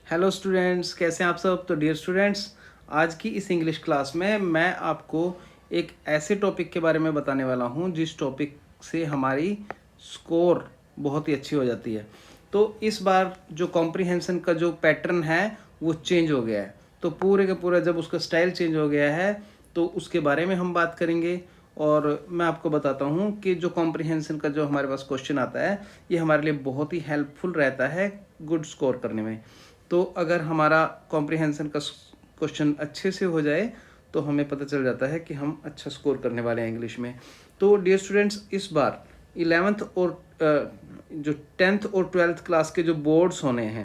Hello students, कैसे हैं आप सब। तो डियर स्टूडेंट्स, आज की इस इंग्लिश क्लास में मैं आपको एक ऐसे टॉपिक के बारे में बताने वाला हूं जिस टॉपिक से हमारी स्कोर बहुत ही अच्छी हो जाती है। तो इस बार जो कॉम्प्रिहेंशन का जो पैटर्न है वो चेंज हो गया है। तो पूरे का पूरा जब उसका स्टाइल चेंज हो गया है तो उसके बारे में हम बात करेंगे। और मैं आपको बताता हूँ कि जो कॉम्प्रिहेंशन का जो हमारे पास क्वेश्चन आता है ये हमारे लिए बहुत ही हेल्पफुल रहता है गुड स्कोर करने में। तो अगर हमारा कॉम्प्रिहेंशन का क्वेश्चन अच्छे से हो जाए तो हमें पता चल जाता है कि हम अच्छा स्कोर करने वाले हैं इंग्लिश में। तो डियर स्टूडेंट्स, इस बार 11th और जो 10th और 12th क्लास के जो बोर्ड्स होने हैं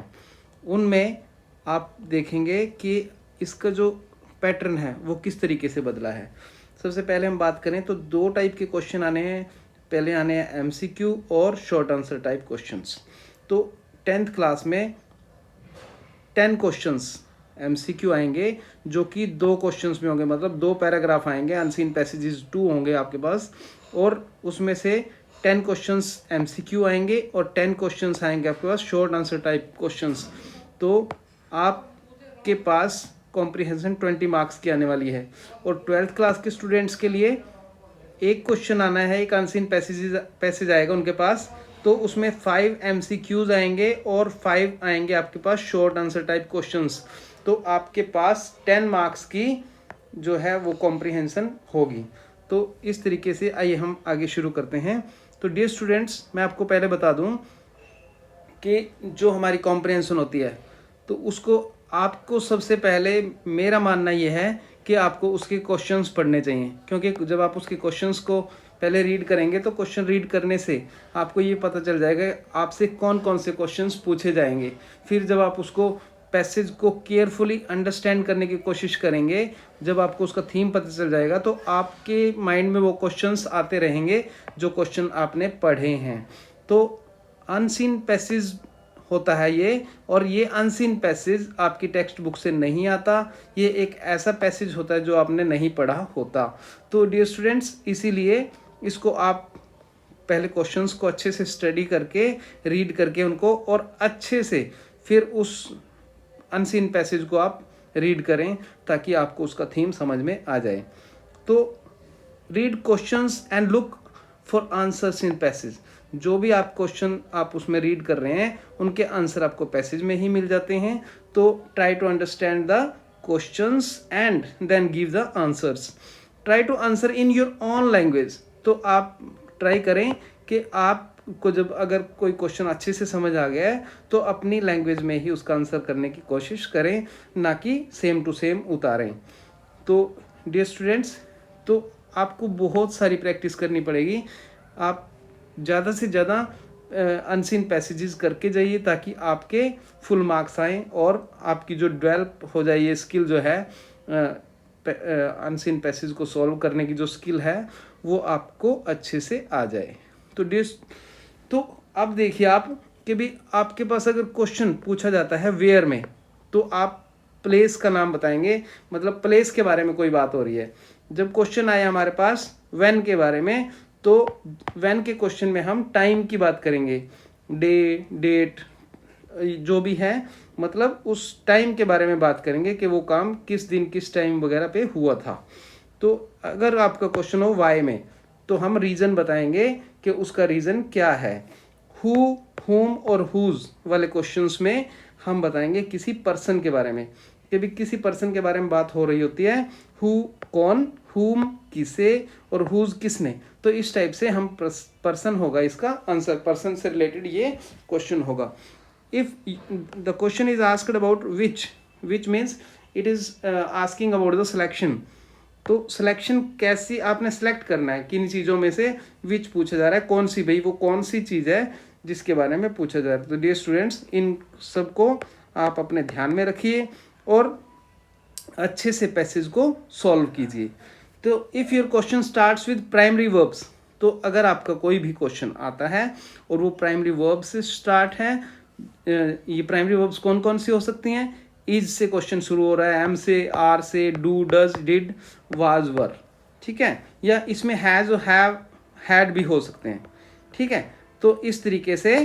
उनमें आप देखेंगे कि इसका जो पैटर्न है वो किस तरीके से बदला है। सबसे पहले हम बात करें तो दो टाइप के क्वेश्चन आने हैं। पहले आने हैं एमसीक्यू और शॉर्ट आंसर टाइप क्वेश्चंस। तो 10th क्लास में 10 क्वेश्चंस एमसीक्यू आएंगे जो कि 2 क्वेश्चंस में होंगे, मतलब 2 पैराग्राफ आएंगे। अनसीन पैसेजेस 2 होंगे आपके पास और उसमें से 10 क्वेश्चंस एमसीक्यू आएंगे और 10 क्वेश्चंस आएंगे आपके पास शॉर्ट आंसर टाइप क्वेश्चंस। तो आपके पास कॉम्प्रिहेंशन 20 मार्क्स की आने वाली है। और 12th क्लास के स्टूडेंट्स के लिए एक क्वेश्चन आना है, एक अनसीन पैसेज आएगा उनके पास। तो उसमें 5 MCQs आएंगे और 5 आएंगे आपके पास शॉर्ट आंसर टाइप क्वेश्चंस। तो आपके पास 10 मार्क्स की जो है वो कॉम्प्रिहेंशन होगी। तो इस तरीके से आइए हम आगे शुरू करते हैं। तो डियर स्टूडेंट्स, मैं आपको पहले बता दूं कि जो हमारी कॉम्प्रिहेंशन होती है तो उसको आपको सबसे पहले मेरा मानना यह है कि आपको उसके क्वेश्चंस पढ़ने चाहिए, क्योंकि जब आप उसके क्वेश्चंस को पहले रीड करेंगे तो क्वेश्चन रीड करने से आपको ये पता चल जाएगा आपसे कौन कौन से क्वेश्चंस पूछे जाएंगे। फिर जब आप उसको पैसेज को केयरफुली अंडरस्टैंड करने की कोशिश करेंगे, जब आपको उसका थीम पता चल जाएगा तो आपके माइंड में वो क्वेश्चंस आते रहेंगे जो क्वेश्चन आपने पढ़े हैं। तो अनसीन पैसेज होता है ये, और ये अनसीन पैसेज आपकी टेक्स्ट बुक से नहीं आता। ये एक ऐसा पैसेज होता है जो आपने नहीं पढ़ा होता। तो डियर स्टूडेंट्स, इसीलिए इसको आप पहले क्वेश्चंस को अच्छे से स्टडी करके रीड करके उनको और अच्छे से फिर उस अनसीन पैसेज को आप रीड करें ताकि आपको उसका थीम समझ में आ जाए। तो read questions and look for answers in passage. जो भी आप क्वेश्चन आप उसमें रीड कर रहे हैं उनके आंसर आपको पैसेज में ही मिल जाते हैं। तो try to understand the questions and then give the answers. Try to answer in your own language. तो आप ट्राई करें कि आपको जब अगर कोई क्वेश्चन अच्छे से समझ आ गया है तो अपनी लैंग्वेज में ही उसका आंसर करने की कोशिश करें, ना कि सेम टू सेम उतारें। तो डियर स्टूडेंट्स, तो आपको बहुत सारी प्रैक्टिस करनी पड़ेगी। आप ज़्यादा से ज़्यादा अनसीन पैसेजेस करके जाइए ताकि आपके फुल मार्क्स आएँ और आपकी जो डेवलप हो जाए ये स्किल जो है अनसीन पैसेज को सॉल्व करने की जो स्किल है वो आपको अच्छे से आ जाए। तो अब देखिए आप कि भी आपके पास अगर क्वेश्चन पूछा जाता है वेयर में तो आप प्लेस का नाम बताएंगे, मतलब प्लेस के बारे में कोई बात हो रही है। जब क्वेश्चन आया हमारे पास व्हेन के बारे में तो व्हेन के क्वेश्चन में हम टाइम की बात करेंगे, डे डेट जो भी है, मतलब उस टाइम के बारे में बात करेंगे कि वो काम किस दिन किस टाइम वगैरह पे हुआ था। तो अगर आपका क्वेश्चन हो वाई में तो हम रीज़न बताएंगे कि उसका रीज़न क्या है। हु, हुम और हुज वाले क्वेश्चंस में हम बताएंगे किसी पर्सन के बारे में, कि भी किसी पर्सन के बारे में बात हो रही होती है। हु कौन, हुम किसे और हुज किसने। तो इस टाइप से हम पर्सन होगा इसका आंसर, पर्सन से रिलेटेड ये क्वेश्चन होगा। If the question is asked about which means it is asking about the selection. तो सिलेक्शन कैसी आपने सेलेक्ट करना है, किन चीज़ों में से विच पूछा जा रहा है, कौन सी, भाई वो कौन सी चीज़ है जिसके बारे में पूछा जा रहा है। तो डियर स्टूडेंट्स, इन सबको आप अपने ध्यान में रखिए और अच्छे से पैसेज को सॉल्व कीजिए। तो if your question starts with primary verbs, तो अगर आपका कोई भी क्वेश्चन आता है और वो प्राइमरी वर्ब से स्टार्ट है, ये प्राइमरी वर्ब्स कौन कौन सी हो सकती हैं। इज से क्वेश्चन शुरू हो रहा है, एम से, आर से, डू, डज, डिड, वाज, वर, ठीक है, या इसमें हैज़ और हैव, हैड भी हो सकते हैं, ठीक है। तो इस तरीके से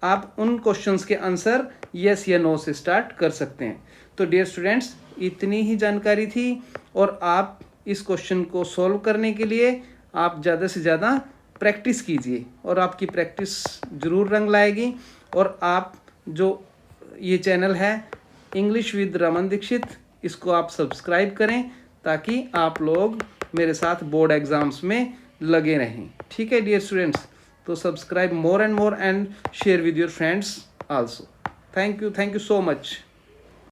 आप उन क्वेश्चंस के आंसर यस या नो से स्टार्ट कर सकते हैं। तो डियर स्टूडेंट्स, इतनी ही जानकारी थी और आप इस क्वेश्चन को सॉल्व करने के लिए आप ज़्यादा से ज़्यादा प्रैक्टिस कीजिए और आपकी प्रैक्टिस ज़रूर रंग लाएगी। और आप जो ये चैनल है इंग्लिश विद रमन दीक्षित, इसको आप सब्सक्राइब करें ताकि आप लोग मेरे साथ बोर्ड एग्ज़ाम्स में लगे रहें। ठीक है डियर स्टूडेंट्स, तो subscribe more and more and share with your friends also. Thank you so much.